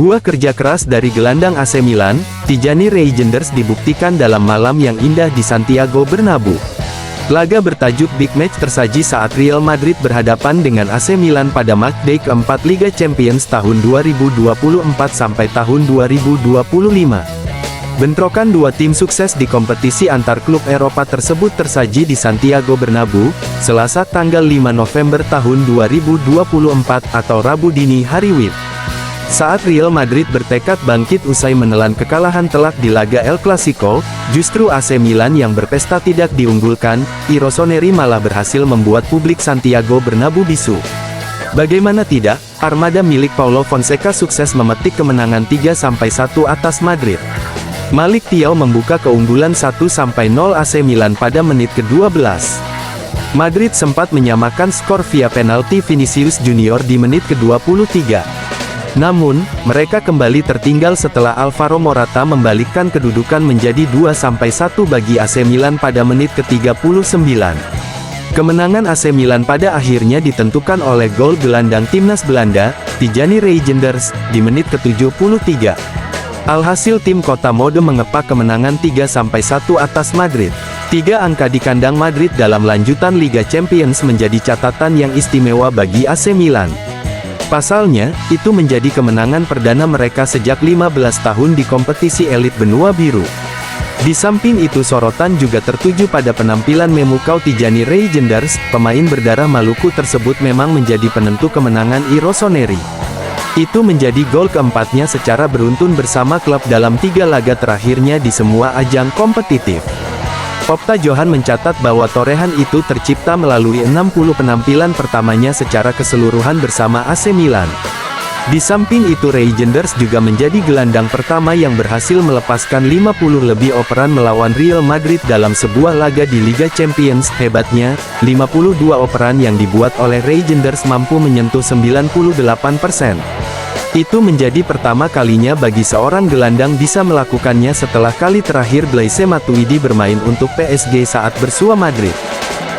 Buah kerja keras dari gelandang AC Milan, Tijani Reijnders dibuktikan dalam malam yang indah di Santiago Bernabeu. Laga bertajuk Big Match tersaji saat Real Madrid berhadapan dengan AC Milan pada matchday keempat Liga Champions tahun 2024 sampai tahun 2025. Bentrokan dua tim sukses di kompetisi antar klub Eropa tersebut tersaji di Santiago Bernabeu, Selasa tanggal 5 November tahun 2024 atau Rabu dini hari WIB. Saat Real Madrid bertekad bangkit usai menelan kekalahan telak di laga El Clasico, justru AC Milan yang berpesta tidak diunggulkan, I Rossoneri malah berhasil membuat publik Santiago Bernabeu bisu. Bagaimana tidak, armada milik Paulo Fonseca sukses memetik kemenangan 3-1 atas Madrid. Malik Thiaw membuka keunggulan 1-0 AC Milan pada menit ke-12. Madrid sempat menyamakan skor via penalti Vinicius Junior di menit ke-23. Namun, mereka kembali tertinggal setelah Alvaro Morata membalikkan kedudukan menjadi 2-1 bagi AC Milan pada menit ke-39. Kemenangan AC Milan pada akhirnya ditentukan oleh gol gelandang timnas Belanda, Tijani Reijnders, di menit ke-73. Alhasil tim kota mode mengepak kemenangan 3-1 atas Madrid. 3 angka di kandang Madrid dalam lanjutan Liga Champions menjadi catatan yang istimewa bagi AC Milan. Pasalnya, itu menjadi kemenangan perdana mereka sejak 15 tahun di kompetisi elit benua biru. Di samping itu sorotan juga tertuju pada penampilan memukau Tijani Reijnders, pemain berdarah Maluku tersebut memang menjadi penentu kemenangan I Rossoneri. Itu menjadi gol keempatnya secara beruntun bersama klub dalam 3 laga terakhirnya di semua ajang kompetitif. Opta Johan mencatat bahwa torehan itu tercipta melalui 60 penampilan pertamanya secara keseluruhan bersama AC Milan. Di samping itu Reijnders juga menjadi gelandang pertama yang berhasil melepaskan 50 lebih operan melawan Real Madrid dalam sebuah laga di Liga Champions. Hebatnya, 52 operan yang dibuat oleh Reijnders mampu menyentuh 98%. Itu menjadi pertama kalinya bagi seorang gelandang bisa melakukannya setelah kali terakhir Blaise Matuidi bermain untuk PSG saat bersua Madrid.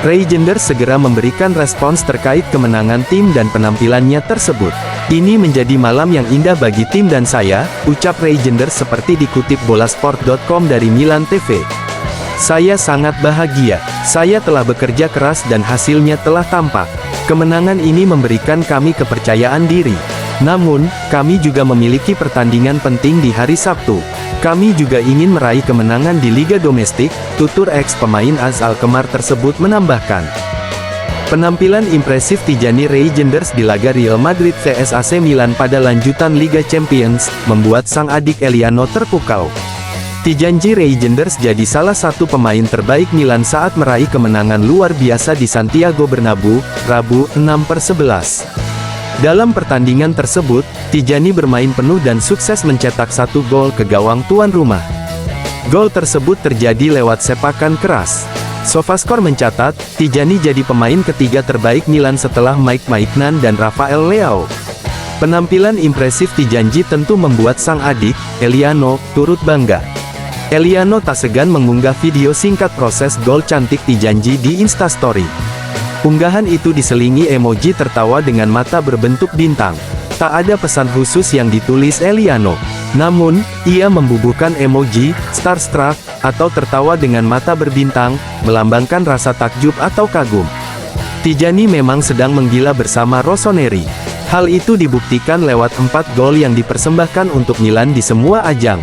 Reijnders segera memberikan respons terkait kemenangan tim dan penampilannya tersebut. "Ini menjadi malam yang indah bagi tim dan saya," ucap Reijnders seperti dikutip bolasport.com dari Milan TV. "Saya sangat bahagia. Saya telah bekerja keras dan hasilnya telah tampak. Kemenangan ini memberikan kami kepercayaan diri. Namun, kami juga memiliki pertandingan penting di hari Sabtu. Kami juga ingin meraih kemenangan di Liga Domestik," tutur ex-pemain AS Alkmaar tersebut menambahkan. Penampilan impresif Tijani Reijnders di laga Real Madrid vs AC Milan pada lanjutan Liga Champions, membuat sang adik Eliano terpukau. Tijani Reijnders jadi salah satu pemain terbaik Milan saat meraih kemenangan luar biasa di Santiago Bernabeu, Rabu, 6/11. Dalam pertandingan tersebut, Tijani bermain penuh dan sukses mencetak 1 gol ke gawang tuan rumah. Gol tersebut terjadi lewat sepakan keras. Sofascore mencatat, Tijani jadi pemain ketiga terbaik Milan setelah Mike Maignan dan Rafael Leao. Penampilan impresif Tijani tentu membuat sang adik, Eliano, turut bangga. Eliano tak segan mengunggah video singkat proses gol cantik Tijani di Instastory. Unggahan itu diselingi emoji tertawa dengan mata berbentuk bintang. Tak ada pesan khusus yang ditulis Eliano. Namun, ia membubuhkan emoji starstruck atau tertawa dengan mata berbintang, melambangkan rasa takjub atau kagum. Tijani memang sedang menggila bersama Rossoneri. Hal itu dibuktikan lewat 4 gol yang dipersembahkan untuk Milan di semua ajang.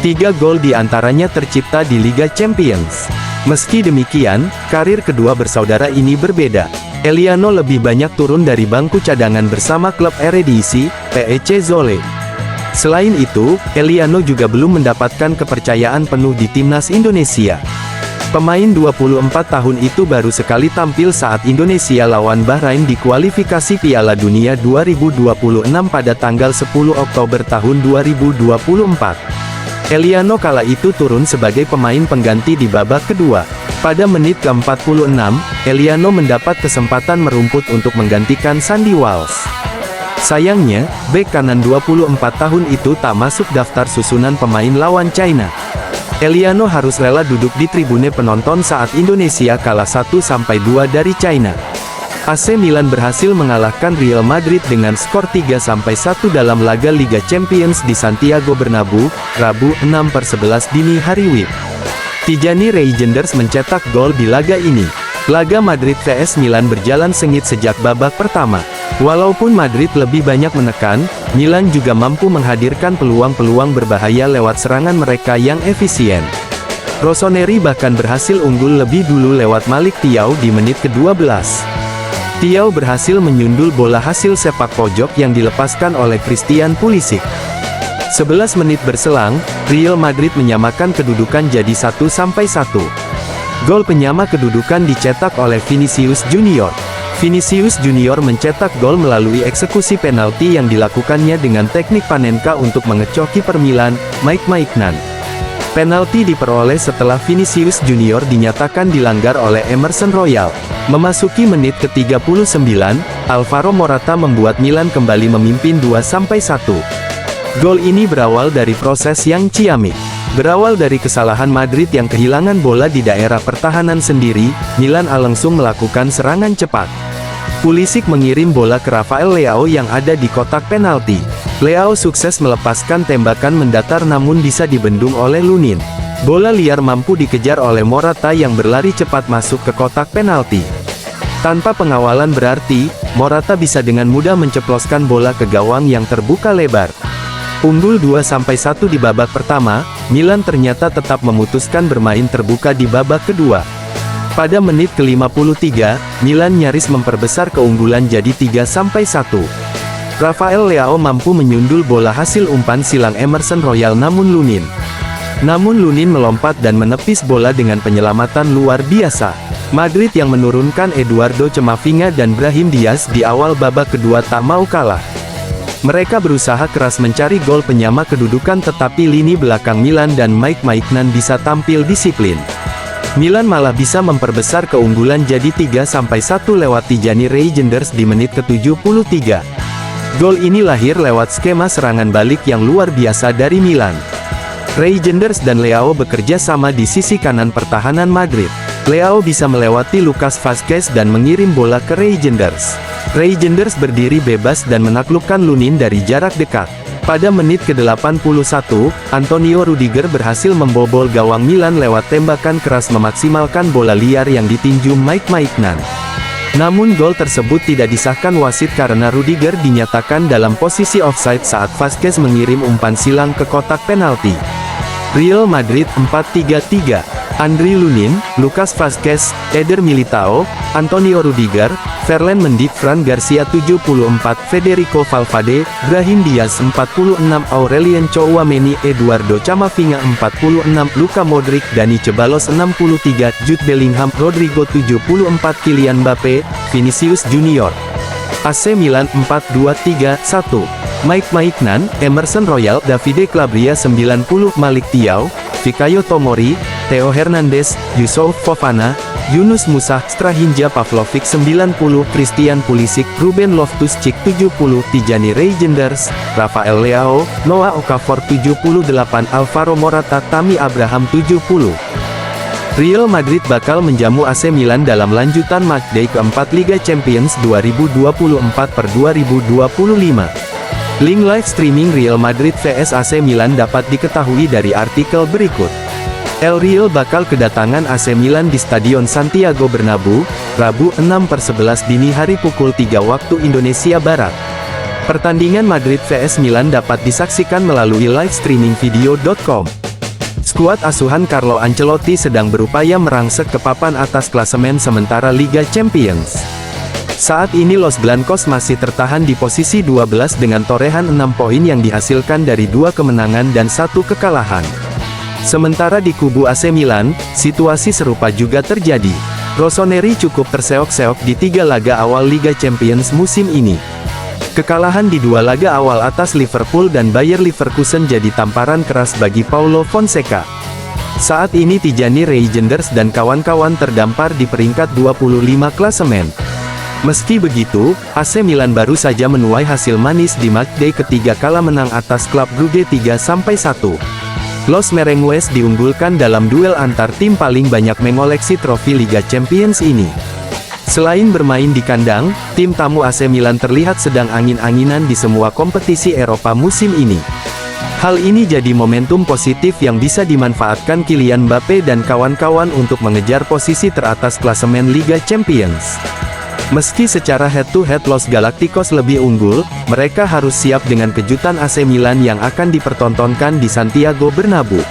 3 gol diantaranya tercipta di Liga Champions. Meski demikian, karir kedua bersaudara ini berbeda. Eliano lebih banyak turun dari bangku cadangan bersama klub Eredivisie, PEC Zwolle. Selain itu, Eliano juga belum mendapatkan kepercayaan penuh di timnas Indonesia. Pemain 24 tahun itu baru sekali tampil saat Indonesia lawan Bahrain di kualifikasi Piala Dunia 2026 pada tanggal 10 Oktober tahun 2024. Eliano kala itu turun sebagai pemain pengganti di babak kedua. Pada menit ke-46, Eliano mendapat kesempatan merumput untuk menggantikan Sandy Walsh. Sayangnya, bek kanan 24 tahun itu tak masuk daftar susunan pemain lawan China. Eliano harus rela duduk di tribune penonton saat Indonesia kalah 1-2 dari China. AC Milan berhasil mengalahkan Real Madrid dengan skor 3-1 dalam laga Liga Champions di Santiago Bernabeu, Rabu 6/11 dini hari WIB. Tijani Reijnders mencetak gol di laga ini. Laga Madrid vs Milan berjalan sengit sejak babak pertama. Walaupun Madrid lebih banyak menekan, Milan juga mampu menghadirkan peluang-peluang berbahaya lewat serangan mereka yang efisien. Rossoneri bahkan berhasil unggul lebih dulu lewat Malik Thiaw di menit ke-12. Thiaw berhasil menyundul bola hasil sepak pojok yang dilepaskan oleh Christian Pulisic. 11 menit berselang, Real Madrid menyamakan kedudukan jadi 1-1. Gol penyama kedudukan dicetak oleh Vinicius Junior. Vinicius Junior mencetak gol melalui eksekusi penalti yang dilakukannya dengan teknik Panenka untuk mengecoh kiper Milan, Mike Maignan. Penalti diperoleh setelah Vinicius Junior dinyatakan dilanggar oleh Emerson Royal. Memasuki menit ke-39, Alvaro Morata membuat Milan kembali memimpin 2-1. Gol ini berawal dari proses yang ciamik. Berawal dari kesalahan Madrid yang kehilangan bola di daerah pertahanan sendiri, Milan langsung melakukan serangan cepat. Pulisic mengirim bola ke Rafael Leao yang ada di kotak penalti. Leao sukses melepaskan tembakan mendatar namun bisa dibendung oleh Lunin. Bola liar mampu dikejar oleh Morata yang berlari cepat masuk ke kotak penalti. Tanpa pengawalan berarti, Morata bisa dengan mudah menceploskan bola ke gawang yang terbuka lebar. Unggul 2-1 di babak pertama, Milan ternyata tetap memutuskan bermain terbuka di babak kedua. Pada menit ke-53, Milan nyaris memperbesar keunggulan jadi 3-1. Rafael Leao mampu menyundul bola hasil umpan silang Emerson Royal namun Lunin melompat dan menepis bola dengan penyelamatan luar biasa. Madrid yang menurunkan Eduardo Camavinga dan Brahim Diaz di awal babak kedua tak mau kalah. Mereka berusaha keras mencari gol penyama kedudukan tetapi lini belakang Milan dan Mike Maignan bisa tampil disiplin. Milan malah bisa memperbesar keunggulan jadi 3-1 lewat Tijani Reijnders di menit ke-73. Gol ini lahir lewat skema serangan balik yang luar biasa dari Milan. Reijnders dan Leao bekerja sama di sisi kanan pertahanan Madrid. Leao bisa melewati Lucas Vazquez dan mengirim bola ke Reijnders. Reijnders berdiri bebas dan menaklukkan Lunin dari jarak dekat. Pada menit ke-81, Antonio Rudiger berhasil membobol gawang Milan lewat tembakan keras memaksimalkan bola liar yang ditinju Mike Maignan. Namun gol tersebut tidak disahkan wasit karena Rudiger dinyatakan dalam posisi offside saat Vazquez mengirim umpan silang ke kotak penalti. Real Madrid 4-3-3. Andriy Lunin, Lucas Vazquez, Eder Militao, Antonio Rudiger, Ferland Mendy, Fran Garcia 74, Federico Valverde, Brahim Diaz 46, Aurelien Tchouaméni, Eduardo Camavinga 46, Luka Modric, Dani Ceballos 63, Jude Bellingham, Rodrigo 74, Kylian Mbappe, Vinicius Junior. AC Milan 4-2-3-1. Mike Maignan, Emerson Royal, Davide Calabria 90, Malik Thiaw, Fikayo Tomori, Theo Hernandez, Yusuf Fofana, Yunus Musa, Strahinja Pavlovic 90, Christian Pulisic, Ruben Loftus-Cheek 70, Tijani Reijnders, Rafael Leao, Noah Okafor 78, Alvaro Morata, Tammy Abraham 70. Real Madrid bakal menjamu AC Milan dalam lanjutan matchday keempat Liga Champions 2024/2025. Link live streaming Real Madrid vs AC Milan dapat diketahui dari artikel berikut. El Real bakal kedatangan AC Milan di Stadion Santiago Bernabeu, Rabu 6/11 dini hari pukul 3 waktu Indonesia Barat. Pertandingan Madrid vs Milan dapat disaksikan melalui livestreamingvideo.com. Skuad asuhan Carlo Ancelotti sedang berupaya merangsek ke papan atas klasemen sementara Liga Champions. Saat ini Los Blancos masih tertahan di posisi 12 dengan torehan 6 poin yang dihasilkan dari 2 kemenangan dan 1 kekalahan. Sementara di kubu AC Milan, situasi serupa juga terjadi. Rossoneri cukup terseok-seok di 3 laga awal Liga Champions musim ini. Kekalahan di 2 laga awal atas Liverpool dan Bayer Leverkusen jadi tamparan keras bagi Paulo Fonseca. Saat ini Tijani Reijnders dan kawan-kawan terdampar di peringkat 25 klasemen. Meski begitu, AC Milan baru saja menuai hasil manis di matchday ketiga kala menang atas klub Brugge 3-1. Los Merengues diunggulkan dalam duel antar tim paling banyak mengoleksi trofi Liga Champions ini. Selain bermain di kandang, tim tamu AC Milan terlihat sedang angin-anginan di semua kompetisi Eropa musim ini. Hal ini jadi momentum positif yang bisa dimanfaatkan Kylian Mbappe dan kawan-kawan untuk mengejar posisi teratas klasemen Liga Champions. Meski secara head-to-head Los Galacticos lebih unggul, mereka harus siap dengan kejutan AC Milan yang akan dipertontonkan di Santiago Bernabeu.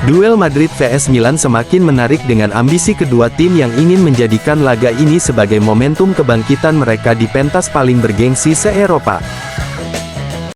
Duel Madrid vs Milan semakin menarik dengan ambisi kedua tim yang ingin menjadikan laga ini sebagai momentum kebangkitan mereka di pentas paling bergengsi se-Eropa.